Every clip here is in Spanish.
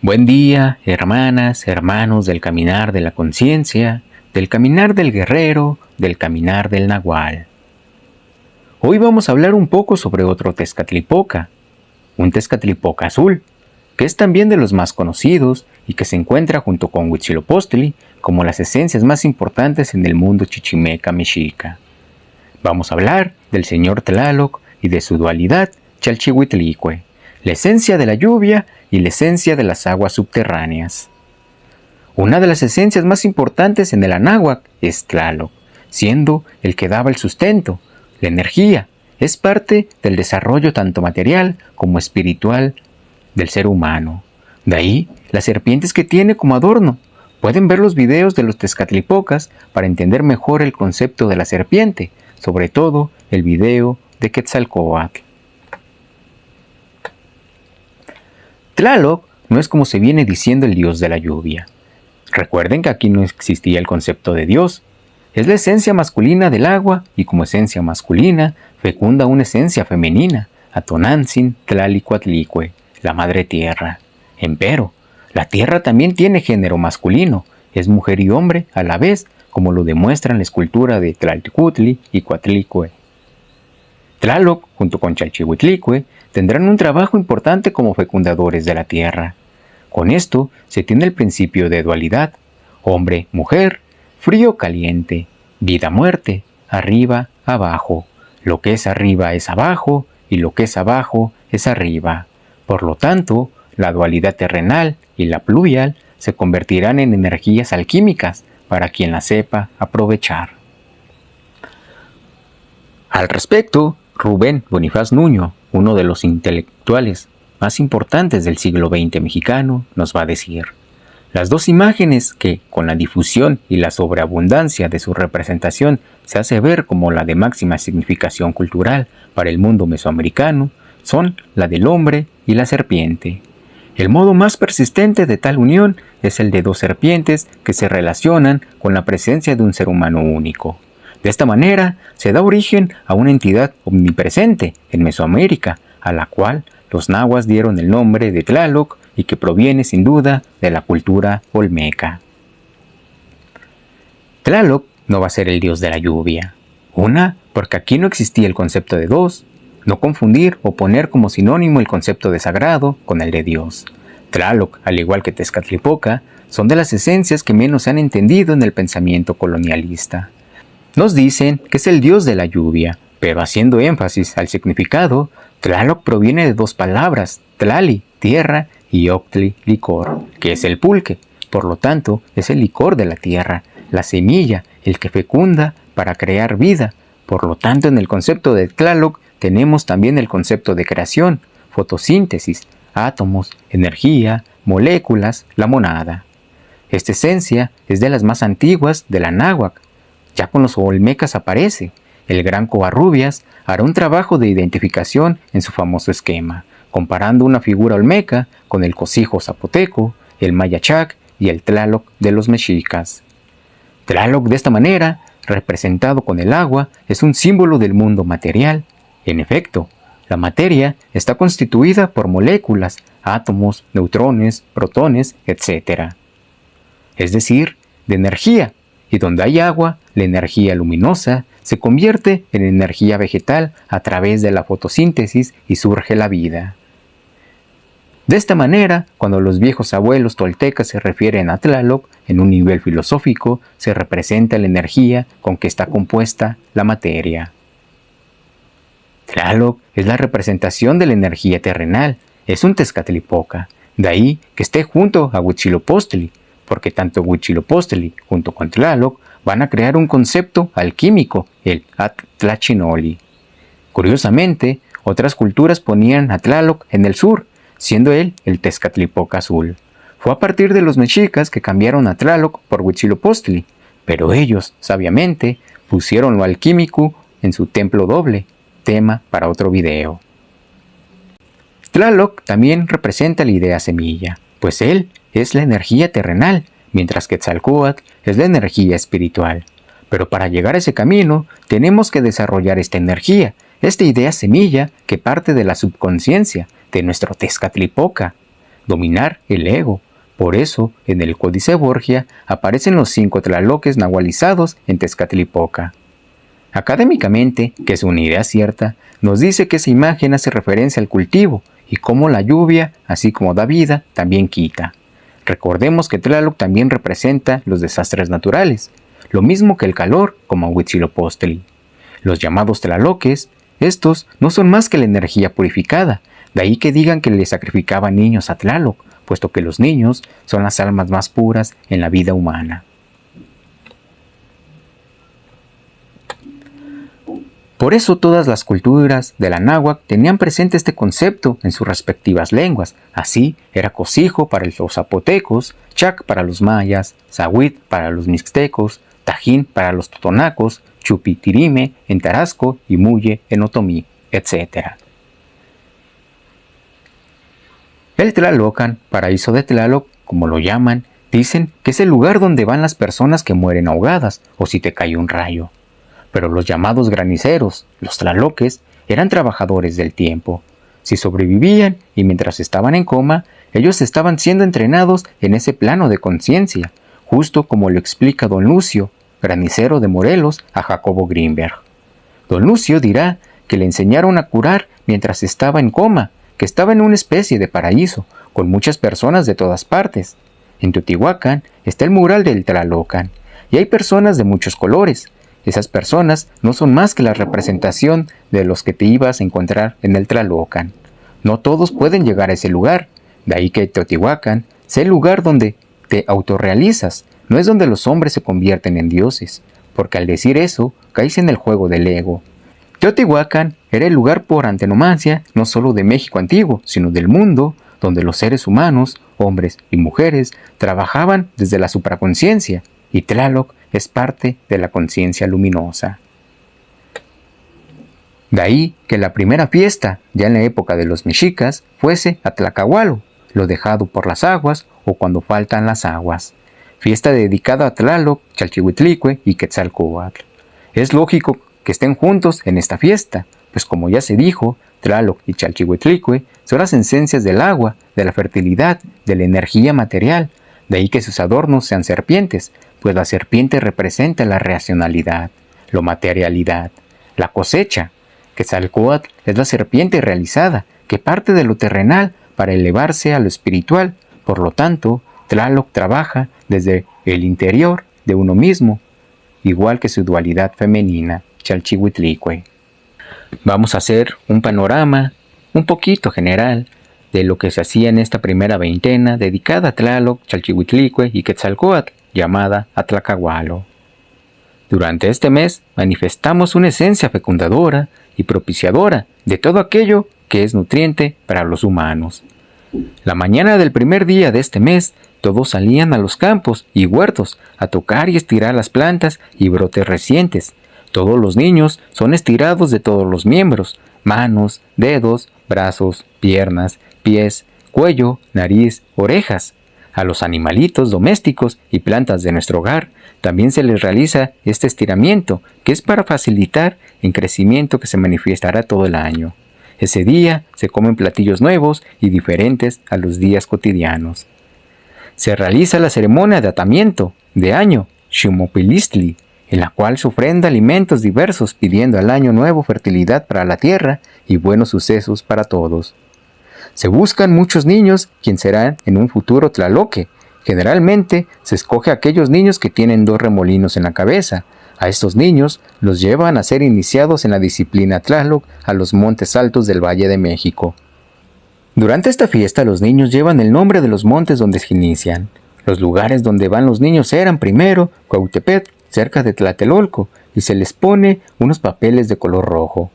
Buen día, hermanas, hermanos del caminar de la conciencia, del caminar del guerrero, del caminar del nahual. Hoy vamos a hablar un poco sobre otro Tezcatlipoca, un Tezcatlipoca azul, que es también de los más conocidos y que se encuentra junto con Huitzilopochtli como las esencias más importantes en el mundo chichimeca mexica. Vamos a hablar del señor Tlaloc y de su dualidad Chalchihuitlicue, la esencia de la lluvia y la esencia de las aguas subterráneas. Una de las esencias más importantes en el Anáhuac es Tlaloc, siendo el que daba el sustento, la energía. Es parte del desarrollo tanto material como espiritual del ser humano. De ahí las serpientes que tiene como adorno. Pueden ver los videos de los Tezcatlipocas para entender mejor el concepto de la serpiente, sobre todo el video de Quetzalcóatl. Tlaloc no es como se viene diciendo el dios de la lluvia. Recuerden que aquí no existía el concepto de Dios. Es la esencia masculina del agua y como esencia masculina fecunda una esencia femenina, Atonantzin Tlalicuatlicue, la madre tierra. Empero, la tierra también tiene género masculino, es mujer y hombre a la vez, como lo demuestra en la escultura de Tlalticutli y Cuatlicue. Tlaloc, junto con Chalchihuitlicue, tendrán un trabajo importante como fecundadores de la tierra. Con esto se tiene el principio de dualidad, hombre-mujer, frío-caliente, vida-muerte, arriba, abajo. Lo que es arriba es abajo y lo que es abajo es arriba. Por lo tanto, la dualidad terrenal y la pluvial se convertirán en energías alquímicas para quien la sepa aprovechar. Al respecto, Rubén Bonifaz Nuño, uno de los intelectuales más importantes del siglo XX mexicano, nos va a decir: las dos imágenes que, con la difusión y la sobreabundancia de su representación, se hace ver como la de máxima significación cultural para el mundo mesoamericano, son la del hombre y la serpiente. El modo más persistente de tal unión es el de dos serpientes que se relacionan con la presencia de un ser humano único. De esta manera, se da origen a una entidad omnipresente en Mesoamérica, a la cual los nahuas dieron el nombre de Tlaloc y que proviene sin duda de la cultura olmeca. Tlaloc no va a ser el dios de la lluvia. Una, porque aquí no existía el concepto de dos. No confundir o poner como sinónimo el concepto de sagrado con el de Dios. Tlaloc, al igual que Tezcatlipoca, son de las esencias que menos se han entendido en el pensamiento colonialista. Nos dicen que es el dios de la lluvia, pero haciendo énfasis al significado, Tlaloc proviene de dos palabras, Tlali, tierra, y Octli, licor, que es el pulque. Por lo tanto, es el licor de la tierra, la semilla, el que fecunda para crear vida. Por lo tanto, en el concepto de Tlaloc tenemos también el concepto de creación, fotosíntesis, átomos, energía, moléculas, la monada. Esta esencia es de las más antiguas de la náhuatl. Ya con los olmecas aparece. El gran Covarrubias hará un trabajo de identificación en su famoso esquema, comparando una figura olmeca con el cocijo zapoteco, el mayachac y el Tlaloc de los mexicas. Tlaloc de esta manera, representado con el agua, es un símbolo del mundo material. En efecto, la materia está constituida por moléculas, átomos, neutrones, protones, etc. Es decir, de energía, y donde hay agua, la energía luminosa se convierte en energía vegetal a través de la fotosíntesis y surge la vida. De esta manera, cuando los viejos abuelos toltecas se refieren a Tlaloc en un nivel filosófico, se representa la energía con que está compuesta la materia. Tlaloc es la representación de la energía terrenal, es un Tezcatlipoca, de ahí que esté junto a Huitzilopochtli, porque tanto Huitzilopochtli junto con Tlaloc van a crear un concepto alquímico, el Atlachinoli. Curiosamente, otras culturas ponían a Tlaloc en el sur, siendo él el Tezcatlipoca azul. Fue a partir de los mexicas que cambiaron a Tlaloc por Huitzilopochtli, pero ellos, sabiamente, pusieron lo alquímico en su templo doble, tema para otro video. Tlaloc también representa la idea semilla, pues él es la energía terrenal, mientras que Quetzalcóatl es la energía espiritual. Pero para llegar a ese camino, tenemos que desarrollar esta energía, esta idea semilla que parte de la subconsciencia, de nuestro Tezcatlipoca. dominar el ego. Por eso, en el Códice Borgia aparecen los 5 tlaloques nahualizados en Tezcatlipoca. Académicamente, que es una idea cierta, nos dice que esa imagen hace referencia al cultivo y cómo la lluvia, así como da vida, también quita. Recordemos que Tlaloc también representa los desastres naturales, lo mismo que el calor, como Huitzilopochtli. Los llamados tlaloques, estos no son más que la energía purificada, de ahí que digan que le sacrificaban niños a Tlaloc, puesto que los niños son las almas más puras en la vida humana. Por eso todas las culturas de la náhuatl tenían presente este concepto en sus respectivas lenguas. Así, era cocijo para los zapotecos, chac para los mayas, zahuit para los mixtecos, tajín para los totonacos, chupitirime en tarasco y muye en otomí, etc. El Tlalocan, paraíso de Tlaloc, como lo llaman, dicen que es el lugar donde van las personas que mueren ahogadas o si te cae un rayo. Pero los llamados graniceros, los tlaloques, eran trabajadores del tiempo. Si sobrevivían y mientras estaban en coma, ellos estaban siendo entrenados en ese plano de conciencia, justo como lo explica don Lucio, granicero de Morelos, a Jacobo Greenberg. Don Lucio dirá que le enseñaron a curar mientras estaba en coma, que estaba en una especie de paraíso, con muchas personas de todas partes. En Teotihuacán está el mural del Tlalocan, y hay personas de muchos colores. Esas personas no son más que la representación de los que te ibas a encontrar en el Tlalocan. No todos pueden llegar a ese lugar, de ahí que Teotihuacán sea el lugar donde te autorrealizas, no es donde los hombres se convierten en dioses, porque al decir eso, caes en el juego del ego. Teotihuacán era el lugar por antonomasia no solo de México antiguo, sino del mundo, donde los seres humanos, hombres y mujeres, trabajaban desde la supraconciencia, y Tlaloc es parte de la conciencia luminosa. De ahí que la primera fiesta, ya en la época de los mexicas, fuese Atlacahualo, lo dejado por las aguas o cuando faltan las aguas. Fiesta dedicada a Tlaloc, Chalchihuitlicue y Quetzalcóatl. Es lógico que estén juntos en esta fiesta, pues como ya se dijo, Tlaloc y Chalchihuitlicue son las esencias del agua, de la fertilidad, de la energía material, de ahí que sus adornos sean serpientes, pues la serpiente representa la racionalidad, la materialidad, la cosecha. Quetzalcóatl es la serpiente realizada, que parte de lo terrenal para elevarse a lo espiritual. Por lo tanto, Tlaloc trabaja desde el interior de uno mismo, igual que su dualidad femenina, Chalchihuitlicue. Vamos a hacer un panorama un poquito general de lo que se hacía en esta primera veintena dedicada a Tlaloc, Chalchihuitlicue y Quetzalcóatl, llamada Atlacahualo. Durante este mes manifestamos una esencia fecundadora y propiciadora de todo aquello que es nutriente para los humanos. La mañana del primer día de este mes, todos salían a los campos y huertos a tocar y estirar las plantas y brotes recientes. Todos los niños son estirados de todos los miembros, manos, dedos, brazos, piernas, pies, cuello, nariz, orejas. A los animalitos domésticos y plantas de nuestro hogar también se les realiza este estiramiento, que es para facilitar el crecimiento que se manifestará todo el año. Ese día se comen platillos nuevos y diferentes a los días cotidianos. Se realiza la ceremonia de atamiento de año, Xumopilistli, en la cual se ofrenda alimentos diversos pidiendo al año nuevo fertilidad para la tierra y buenos sucesos para todos. Se buscan muchos niños quien serán en un futuro tlaloque. Generalmente se escoge a aquellos niños que tienen 2 remolinos en la cabeza. A estos niños los llevan a ser iniciados en la disciplina Tlaloc a los montes altos del Valle de México. Durante esta fiesta los niños llevan el nombre de los montes donde se inician. Los lugares donde van los niños eran primero Cuautepec, cerca de Tlatelolco, y se les pone unos papeles de color rojo.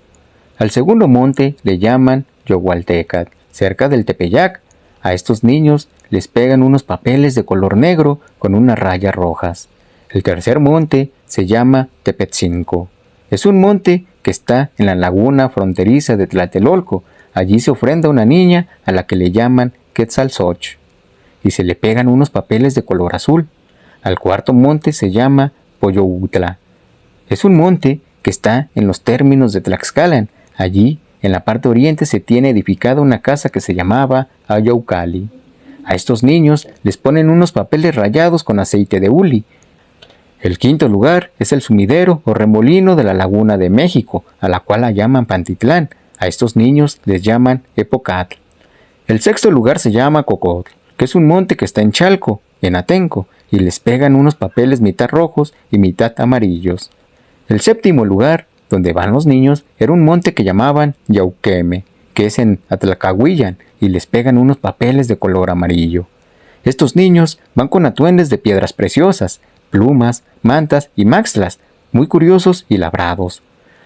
Al segundo monte le llaman Yohualtecat, cerca del Tepeyac. A estos niños les pegan unos papeles de color negro con unas rayas rojas. El tercer monte se llama Tepetzinco. Es un monte que está en la laguna fronteriza de Tlatelolco. Allí se ofrenda una niña a la que le llaman Quetzalsoch y se le pegan unos papeles de color azul. Al cuarto monte se llama Poyoutla. Es un monte que está en los términos de Tlaxcalan. Allí, en la parte oriente, se tiene edificada una casa que se llamaba Ayaucali. A estos niños les ponen unos papeles rallados con aceite de huli. El quinto lugar es el sumidero o remolino de la Laguna de México, a la cual la llaman Pantitlán. A estos niños les llaman Epocatl. El sexto lugar se llama Cocotl, que es un monte que está en Chalco, en Atenco, y les pegan unos papeles mitad rojos y mitad amarillos. El séptimo lugar, donde van los niños, era un monte que llamaban Yauqueme, que es en Atlacahuillan, y les pegan unos papeles de color amarillo. Estos niños van con atuendes de piedras preciosas, plumas, mantas y maxtlas, muy curiosos y labrados.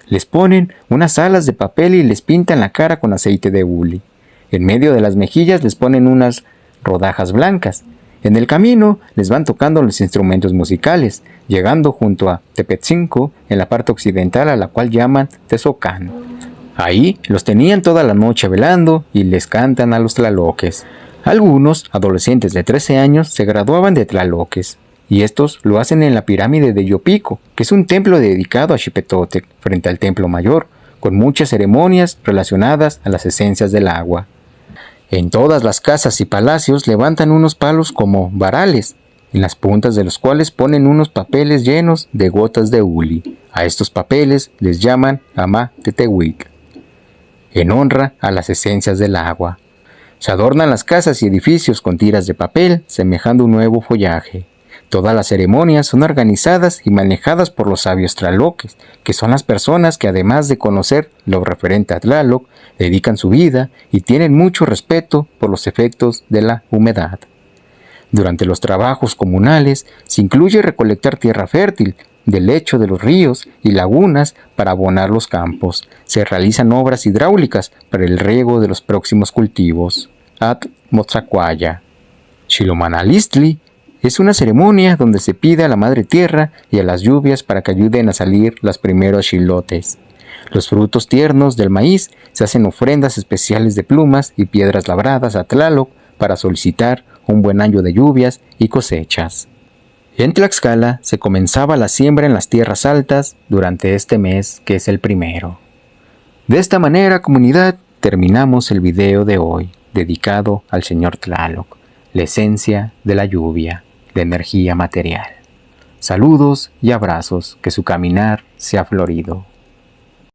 Les ponen unas alas de papel y les pintan la cara con aceite de huli. En medio de las mejillas les ponen unas rodajas blancas. En el camino les van tocando los instrumentos musicales, llegando junto a Tepetzinco, en la parte occidental, a la cual llaman Tezocán. Ahí los tenían toda la noche velando y les cantan a los tlaloques. Algunos, adolescentes de 13 años, se graduaban de tlaloques, y estos lo hacen en la pirámide de Yopico, que es un templo dedicado a Xipetotec, frente al templo mayor, con muchas ceremonias relacionadas a las esencias del agua. En todas las casas y palacios levantan unos palos como varales, en las puntas de los cuales ponen unos papeles llenos de gotas de huli. A estos papeles les llaman Amá Tetehuitl, en honra a las esencias del agua. Se adornan las casas y edificios con tiras de papel, semejando un nuevo follaje. Todas las ceremonias son organizadas y manejadas por los sabios tlaloques, que son las personas que, además de conocer lo referente a Tlaloc, dedican su vida y tienen mucho respeto por los efectos de la humedad. Durante los trabajos comunales se incluye recolectar tierra fértil del lecho de los ríos y lagunas para abonar los campos. Se realizan obras hidráulicas para el riego de los próximos cultivos. At Motzacuaya. Xilomanalistli es una ceremonia donde se pide a la Madre Tierra y a las lluvias para que ayuden a salir los primeros xilotes. Los frutos tiernos del maíz se hacen ofrendas especiales de plumas y piedras labradas a Tlaloc para solicitar un buen año de lluvias y cosechas. En Tlaxcala se comenzaba la siembra en las tierras altas durante este mes, que es el primero. De esta manera, comunidad, terminamos el video de hoy, dedicado al Señor Tlaloc, la esencia de la lluvia, la energía material. Saludos y abrazos, que su caminar sea florido.